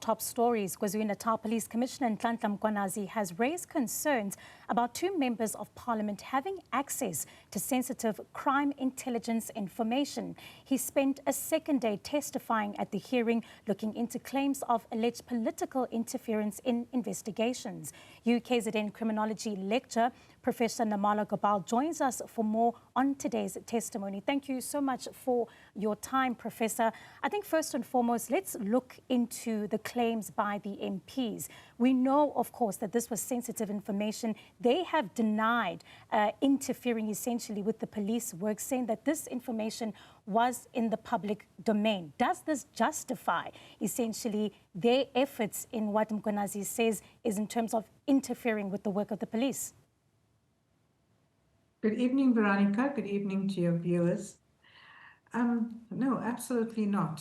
top stories, KwaZulu-Natal Police Commissioner Nhlanhla Mkwanazi has raised concerns about two members of parliament having access to sensitive crime intelligence information. He spent a second day testifying at the hearing, looking into claims of alleged political interference in investigations. UKZN criminology lecturer Professor Nirmala Gopal joins us for more on today's testimony. Thank you so much for your time, Professor. I think first and foremost, let's look into the claims by the MPs. We know, of course, that this was sensitive information. They have denied interfering essentially with the police work, saying that this information was in the public domain. Does this justify essentially their efforts in what Mkwanazi says is in terms of interfering with the work of the police? Good evening, Veronica. Good evening to your viewers. No, absolutely not.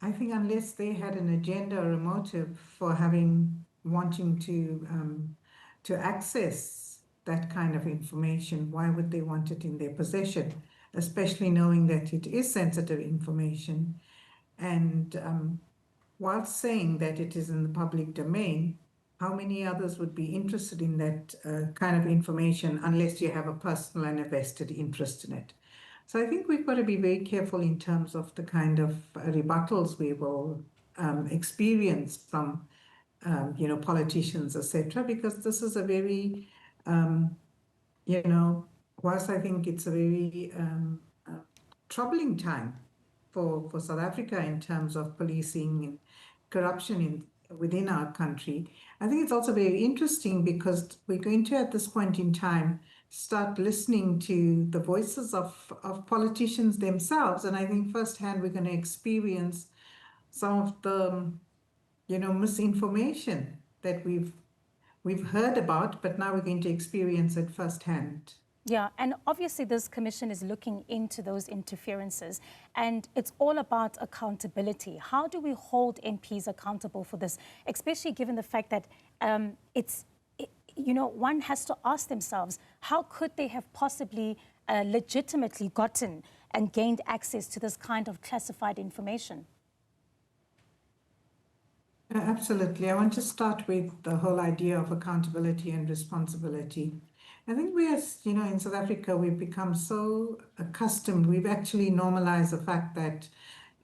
I think unless they had an agenda or a motive for wanting to access that kind of information, why would they want it in their possession, especially knowing that it is sensitive information? And while saying that it is in the public domain, how many others would be interested in that kind of information unless you have a personal and a vested interest in it? So I think we've got to be very careful in terms of the kind of rebuttals we will experience from, politicians, etc., because this is a very, whilst I think it's a very troubling time for South Africa in terms of policing and corruption within our country, I think it's also very interesting because we're going to, at this point in time, start listening to the voices of politicians themselves. And I think firsthand we're going to experience some of the, misinformation that we've heard about, but now we're going to experience it firsthand. Yeah, and obviously this commission is looking into those interferences, and it's all about accountability. How do we hold MPs accountable for this, especially given the fact that one has to ask themselves, how could they have possibly legitimately gotten and gained access to this kind of classified information? Absolutely. I want to start with the whole idea of accountability and responsibility. I think we, as you know, in South Africa, we've become so accustomed, we've actually normalized the fact that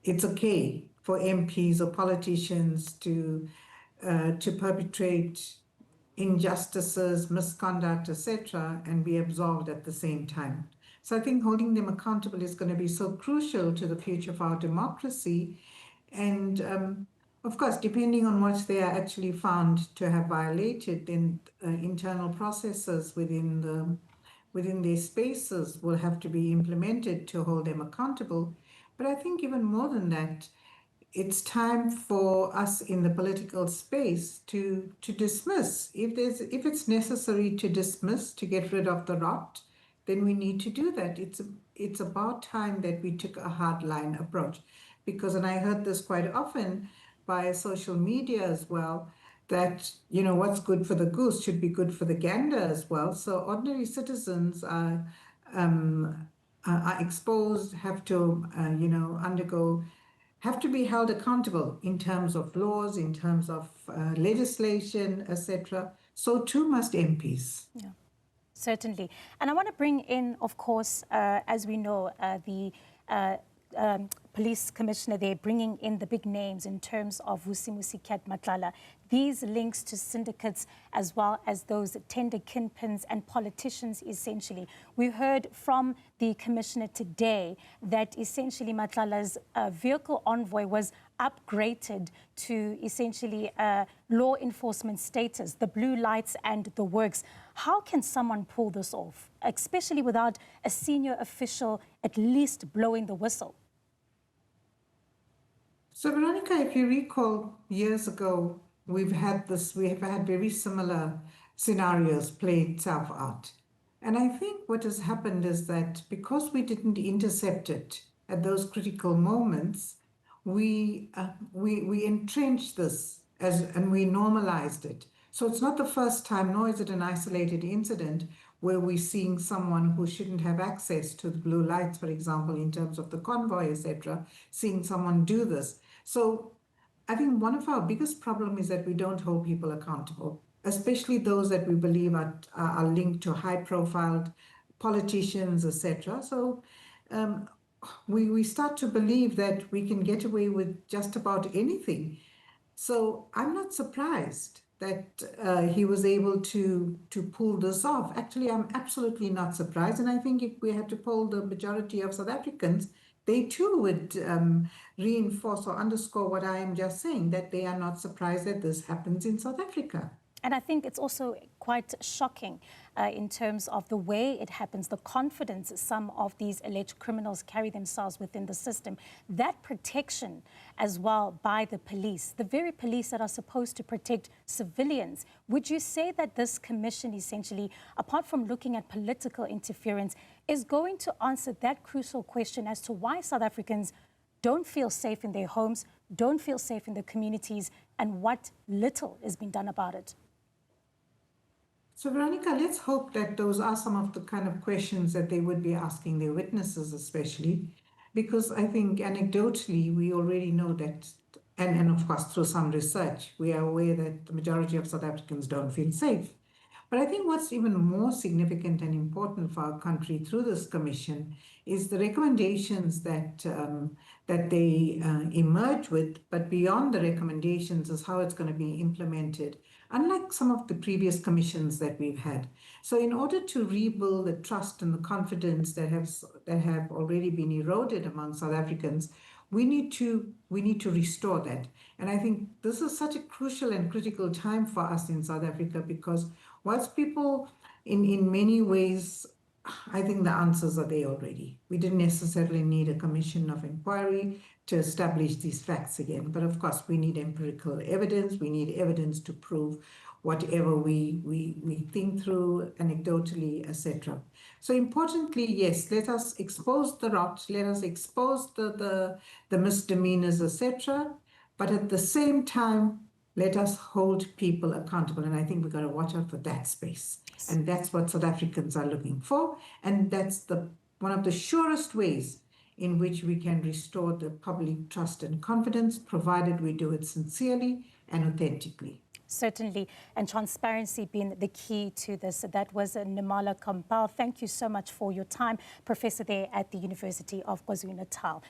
it's okay for MPs or politicians to perpetrate injustices, misconduct, etc., and be absolved at the same time. So I think holding them accountable is going to be so crucial to the future of our democracy. And of course, depending on what they are actually found to have violated, then internal processes within their spaces will have to be implemented to hold them accountable. But I think even more than that, it's time for us in the political space to dismiss. If it's necessary to dismiss, to get rid of the rot, then we need to do that. It's about time that we took a hardline approach. Because, and I heard this quite often by social media as well, that, what's good for the goose should be good for the gander as well. So ordinary citizens are exposed, have to, have to be held accountable in terms of laws, in terms of legislation, etc. So too must MPs. Yeah, certainly. And I want to bring in, of course, as we know, the police commissioner there, bringing in the big names in terms of Vusimusi Madlanga. These links to syndicates as well as those tender kingpins and politicians, essentially. We heard from the commissioner today that essentially Madlanga's vehicle envoy was upgraded to essentially law enforcement status, the blue lights and the works. How can someone pull this off, especially without a senior official at least blowing the whistle? So, Veronica, if you recall, years ago, we have had very similar scenarios play itself out. And I think what has happened is that because we didn't intercept it at those critical moments, we entrenched this and we normalized it. So it's not the first time, nor is it an isolated incident where we're seeing someone who shouldn't have access to the blue lights, for example, in terms of the convoy, etc., seeing someone do this. So I think one of our biggest problems is that we don't hold people accountable, especially those that we believe are linked to high-profile politicians, etc. So um, we start to believe that we can get away with just about anything. So I'm not surprised that he was able to pull this off. Actually, I'm absolutely not surprised. And I think if we had to poll the majority of South Africans, they too would reinforce or underscore what I am just saying, that they are not surprised that this happens in South Africa. And I think it's also quite shocking in terms of the way it happens, the confidence some of these alleged criminals carry themselves within the system, that protection as well by the police, the very police that are supposed to protect civilians. Would you say that this commission essentially, apart from looking at political interference, is going to answer that crucial question as to why South Africans don't feel safe in their homes, don't feel safe in their communities, and what little is being done about it? So, Veronica, let's hope that those are some of the kind of questions that they would be asking their witnesses, especially, because I think anecdotally, we already know that, and of course, through some research, we are aware that the majority of South Africans don't feel safe. But I think what's even more significant and important for our country through this commission is the recommendations that they emerge with, but beyond the recommendations is how it's going to be implemented, unlike some of the previous commissions that we've had. So in order to rebuild the trust and the confidence that have already been eroded among South Africans, we need to restore that. And I think this is such a crucial and critical time for us in South Africa, because whilst people in many ways, I think the answers are there already. We didn't necessarily need a commission of inquiry to establish these facts again. But of course, we need empirical evidence. We need evidence to prove whatever we think through anecdotally, etc. So importantly, yes, let us expose the rot, let us expose the misdemeanors, etc. But at the same time, let us hold people accountable. And I think we've got to watch out for that space. And that's what South Africans are looking for. And that's one of the surest ways in which we can restore the public trust and confidence, provided we do it sincerely and authentically. Certainly, and transparency being the key to this. That was Nirmala Gopal. Thank you so much for your time, Professor there at the University of KwaZulu-Natal.